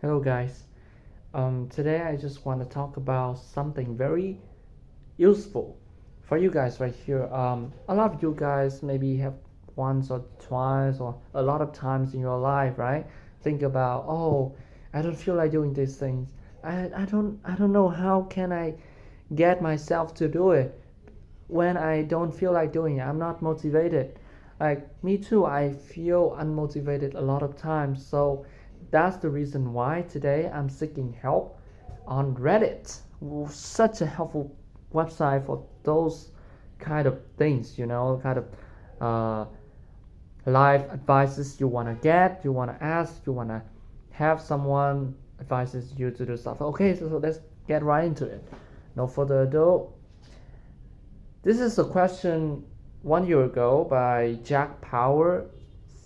Hello guys. Today I just want to talk about something very useful for you guys right here. A lot of you guys maybe have once or twice or a lot of times in your life, right? Think about, oh, I don't feel like doing these things. I don't know how can I get myself to do it when I don't feel like doing it. I'm not motivated. Like me too, I feel unmotivated a lot of times. So that's the reason why today I'm seeking help on Reddit. Such a helpful website for those kind of things, kind of uh, life advices you want to get, you want to ask, you want to have someone advises you to do stuff. Okay, so let's get right into it. No further ado, this is a question 1 year ago by Jack Power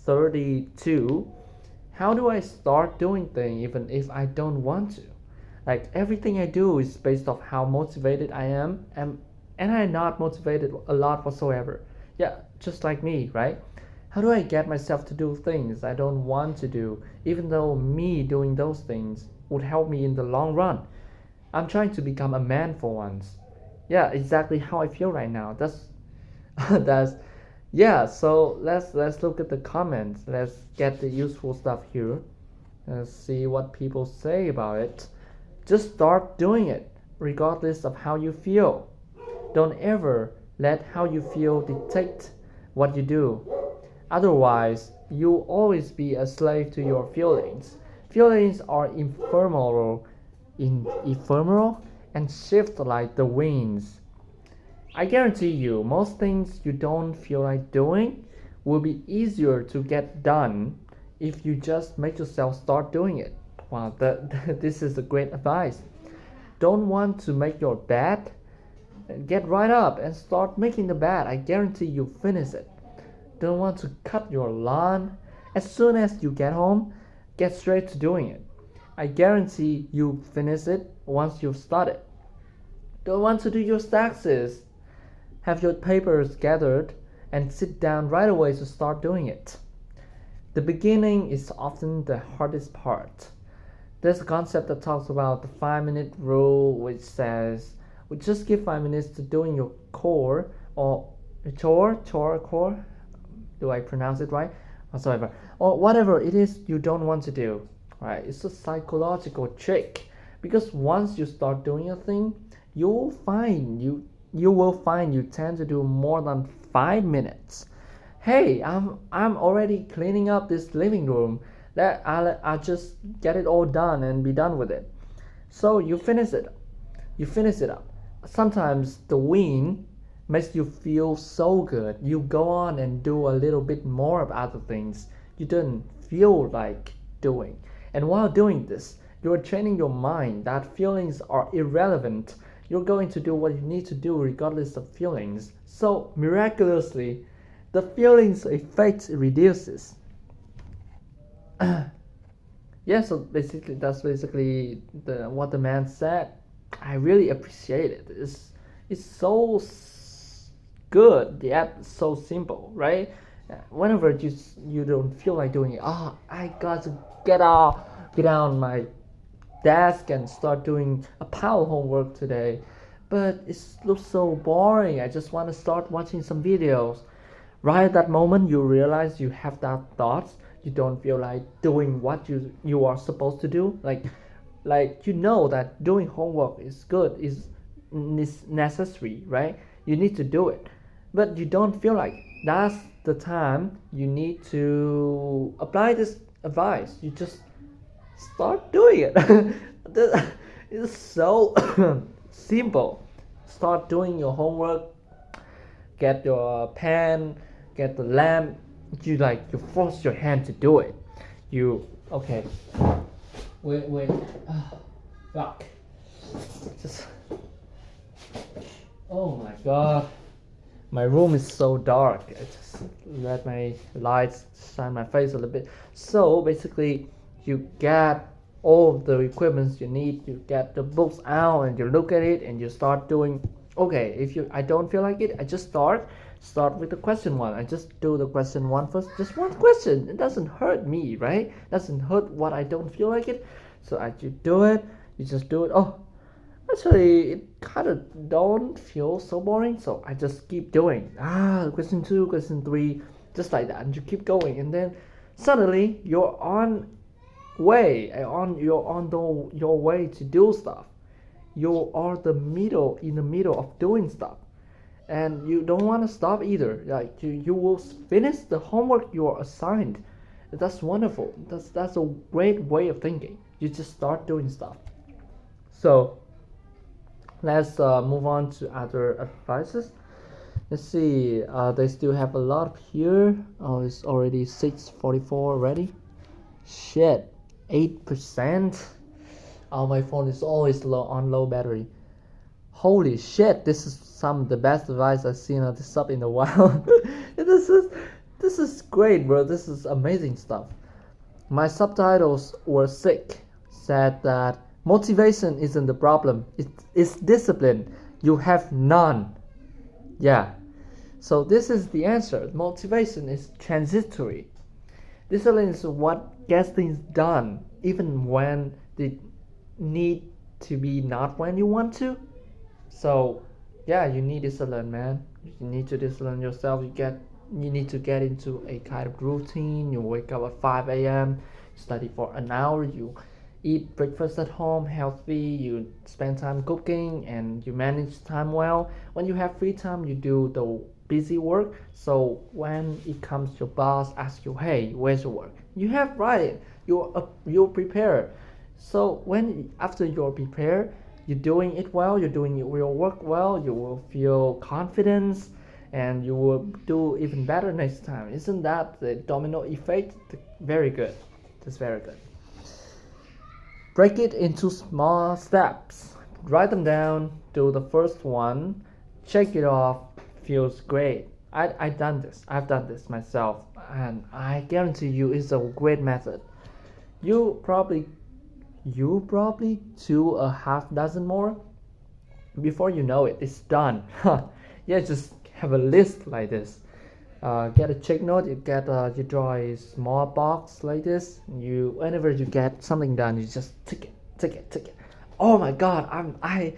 32. How do I start doing things even if I don't want to? Like everything I do is based off how motivated I am and I'm not motivated a lot whatsoever. Yeah, just like me, right? How do I get myself to do things I don't want to do, even though me doing those things would help me in the long run? I'm trying to become a man for once. Yeah, exactly how I feel right now. That's that's yeah. So let's look at the comments. Let's get the useful stuff here. Let's see what people say about it. Just start doing it, regardless of how you feel. Don't ever let how you feel dictate what you do. Otherwise, you'll always be a slave to your feelings. Feelings are ephemeral and shift like the winds. I guarantee you, most things you don't feel like doing will be easier to get done if you just make yourself start doing it. Wow, this is a great advice. Don't want to make your bed? Get right up and start making the bed. I guarantee you finish it. Don't want to cut your lawn? As soon as you get home, get straight to doing it. I guarantee you finish it once you've started. Don't want to do your taxes? Have your papers gathered and sit down right away to start doing it. The beginning is often the hardest part. There's a concept that talks about the 5 minute rule, which says we just give 5 minutes to doing your core or core. Do I pronounce it right? Whatsoever, or whatever it is you don't want to do. Right? It's a psychological trick because once you start doing a thing, you will find you tend to do more than 5 minutes. Hey, I'm already cleaning up this living room. That I'll just get it all done and be done with it. So you finish it. You finish it up. Sometimes the win makes you feel so good. You go on and do a little bit more of other things you didn't feel like doing. And while doing this, you're training your mind that feelings are irrelevant. You're going to do what you need to do regardless of feelings. So miraculously, the feelings effect reduces. Yeah, so basically that's basically what the man said. I really appreciate it. It's so good yet so simple, right? Whenever you don't feel like doing it, I got to get on my desk and start doing a pile homework today, but it looks so boring. I just want to start watching some videos. Right at that moment, you realize you have that thought. You don't feel like doing what you are supposed to do. Like you know that doing homework is good, is necessary, right? You need to do it, but you don't feel like that's the time you need to apply this advice. You just start doing it. It's so simple. Start doing your homework. Get your pen. Get the lamp. You force your hand to do it. You okay? Wait. Fuck. Just. Oh my god. My room is so dark. I just let my lights shine my face a little bit. So basically, you get all of the equipments you need. You get the books out and you look at it and you start doing. Okay, if I don't feel like it, I just start with the question one. I just do the question 1 first. Just one question. It doesn't hurt me, right? Doesn't hurt what I don't feel like it. So as you do it, you just do it. Oh, actually, it kind of don't feel so boring. So I just keep doing. Question 2, question 3, just like that. And you keep going, and then suddenly you're on your way to do stuff. You are in the middle of doing stuff, and you don't want to stop either. Like you will finish the homework you are assigned. That's wonderful. That's a great way of thinking. You just start doing stuff. So let's move on to other advices. Let's see. They still have a lot here. Oh, it's already 6:44 already. Shit, 8%. Oh, my phone is always low battery. Holy shit, this is some of the best advice I've seen on this sub in a while. this is great, bro. This is amazing stuff. My subtitles were sick. Said that motivation isn't the problem. It's discipline. You have none. Yeah. So this is the answer. Motivation is transitory. Discipline is what gets things done, even when they need to be not when you want to. So yeah, you need discipline, man. You need to discipline yourself. You need to get into a kind of routine. You wake up at 5 a.m., study for an hour, you eat breakfast at home, healthy, you spend time cooking, and you manage time well. When you have free time, you do the busy work. So when it comes your boss asks you, hey, where's your work? You have right. You're prepared. So when after you're prepared, you're doing it well, you're doing your work well, you will feel confidence, and you will do even better next time. Isn't that the domino effect? Very good. That's very good. Break it into small steps. Write them down. Do the first one. Check it off. Feels great. I've done this. I've done this myself, and I guarantee you, it's a great method. You probably do a half dozen more. Before you know it, it's done. Yeah, just have a list like this. Get a check note. You draw a small box like this. Whenever you get something done, you just tick it. Oh my God, I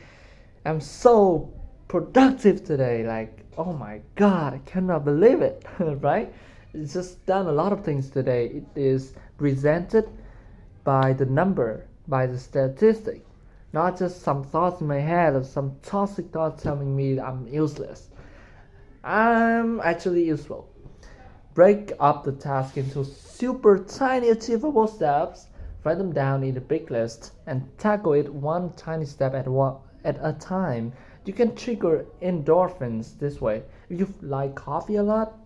am so productive today. Like, oh my God, I cannot believe it. Right? It's just done a lot of things today. It is presented by the number, by the statistic, not just some thoughts in my head or some toxic thoughts telling me I'm useless. I'm actually useful. Break up the task into super tiny achievable steps, write them down in a big list, and tackle it one tiny step at a time. You can trigger endorphins this way. If you like coffee a lot,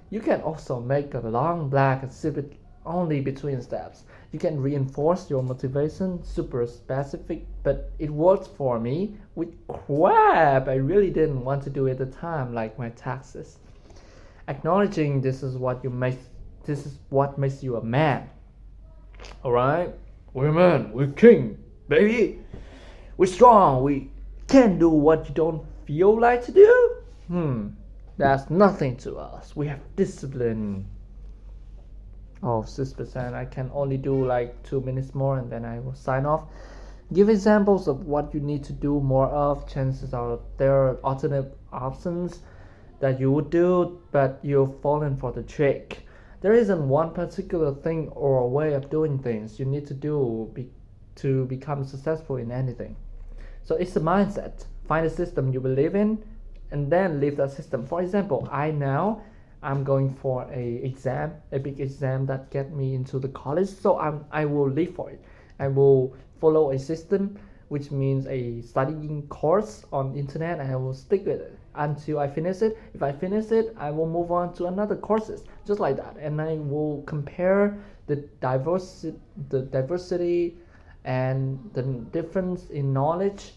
you can also make a long black and sip it only between steps. You can reinforce your motivation, super specific, but it works for me. With crap, I really didn't want to do it at the time, like my taxes. Acknowledging this is what makes you a man. Alright? We're men, we're king, baby. We're strong, we can do what you don't feel like to do. That's nothing to us. We have discipline. Oh, 6%. I can only do like 2 minutes more and then I will sign off. Give examples of what you need to do more of. Chances are there are alternate options that you would do, but you've fallen for the trick. There isn't one particular thing or way of doing things you need to do to become successful in anything. So it's a mindset. Find a system you believe in and then live that system. For example, I'm going for a big exam that get me into the college. So I will live for it. I will follow a system, which means a studying course on internet, and I will stick with it until I finish it. If I finish it, I will move on to another courses, just like that. And I will compare the diversity and the difference in knowledge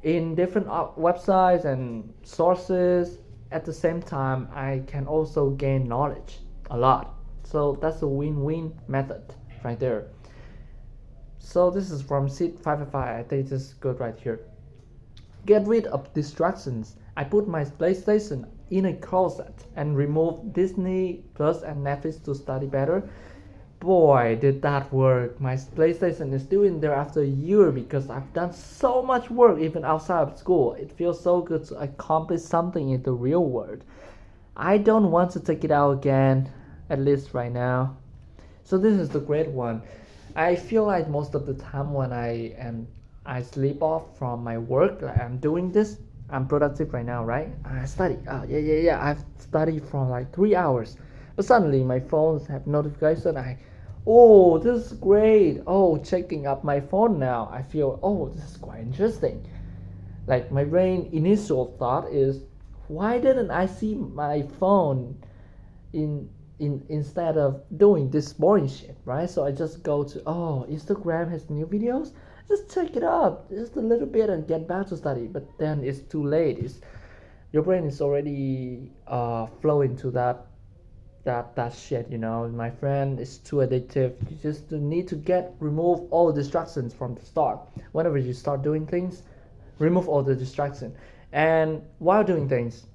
in different websites and sources. At the same time, I can also gain knowledge a lot. So that's a win-win method right there. So this is from Sid 555. I think this is good right here. Get rid of distractions. I put my PlayStation in a closet and remove Disney Plus and Netflix to study better. boy, did that work. My PlayStation is still in there after a year because I've done so much work even outside of school. It feels so good to accomplish something in the real world. I don't want to take it out again, at least right now. So this is the great one. I feel like most of the time when I sleep off from my work, like I'm doing this, I'm productive right now, right? I study. Yeah. I've studied for like 3 hours, but suddenly my phones have notification. Oh, this is great. Oh, checking up my phone now. I feel, oh, this is quite interesting. Like my brain initial thought is, why didn't I see my phone in instead of doing this boring shit, right? So I just go to, oh, Instagram has new videos. Just check it out just a little bit and get back to study. But then it's too late. Your brain is already flowing to that shit. My friend, is too addictive. You just need to remove all distractions from the start. Whenever you start doing things, remove all the distraction. And while doing things,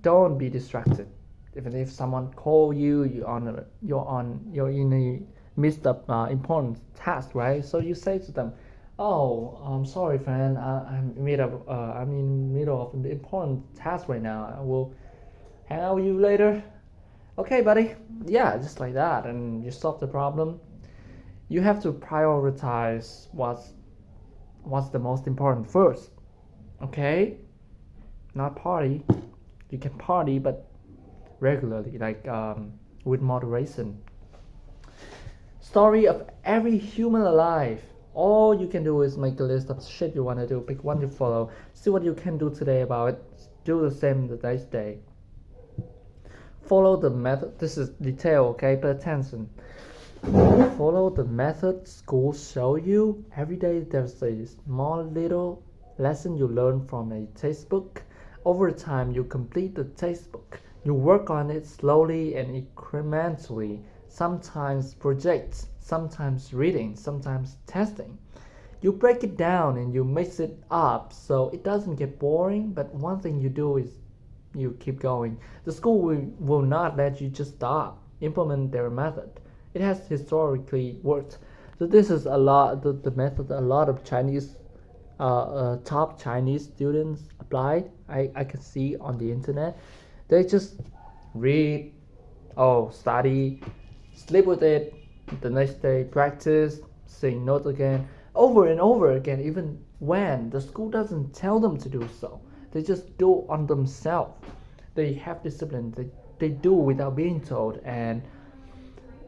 don't be distracted. Even if someone call you, you're in a midst of important task, right? So you say to them, "Oh, I'm sorry, friend. I'm in the middle of an important task right now. I will hang out with you later." Okay, buddy. Yeah, just like that, and you solve the problem. You have to prioritize what's the most important first. Okay, not party. You can party, but regularly, like with moderation. Story of every human alive. All you can do is make a list of shit you want to do, pick one to follow, see what you can do today about it, do the same the next day. Follow the method. This is detail, okay? Pay attention. Follow the method schools show you. Every day there's a small little lesson you learn from a textbook. Over time, you complete the textbook. You work on it slowly and incrementally, sometimes projects, sometimes reading, sometimes testing. You break it down and you mix it up so it doesn't get boring, but one thing you do is you keep going. The school will not let you just stop, implement their method. It has historically worked. So this is the method a lot of top Chinese students applied. I can see on the internet. They just read, study, sleep with it, the next day practice, sing notes again, over and over again, even when the school doesn't tell them to do so. They just do on themselves. They have discipline. They do without being told, and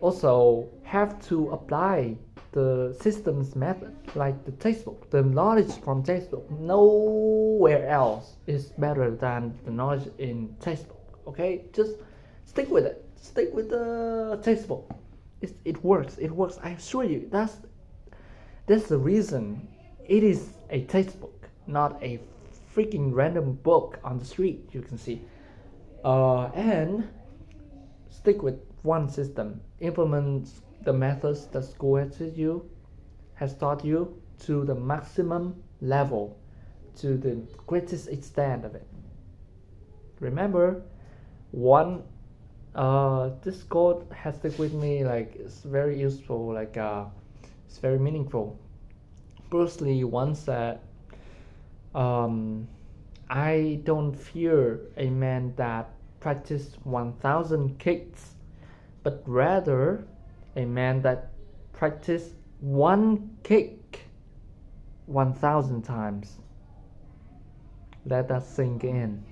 also have to apply the system's method, like the textbook. The knowledge from textbook, nowhere else is better than the knowledge in textbook. Okay, just stick with it. Stick with the textbook. It works. It works. I assure you. That's the reason it is a textbook, not a freaking random book on the street. You can see, and stick with one system. Implement the methods that school has taught you to the maximum level, to the greatest extent of it. Remember, one this quote has stuck with me. Like, it's very useful. Like, it's very meaningful. Bruce Lee once said, "I don't fear a man that practiced 1,000 kicks, but rather a man that practiced one kick 1,000 times." Let that sink in.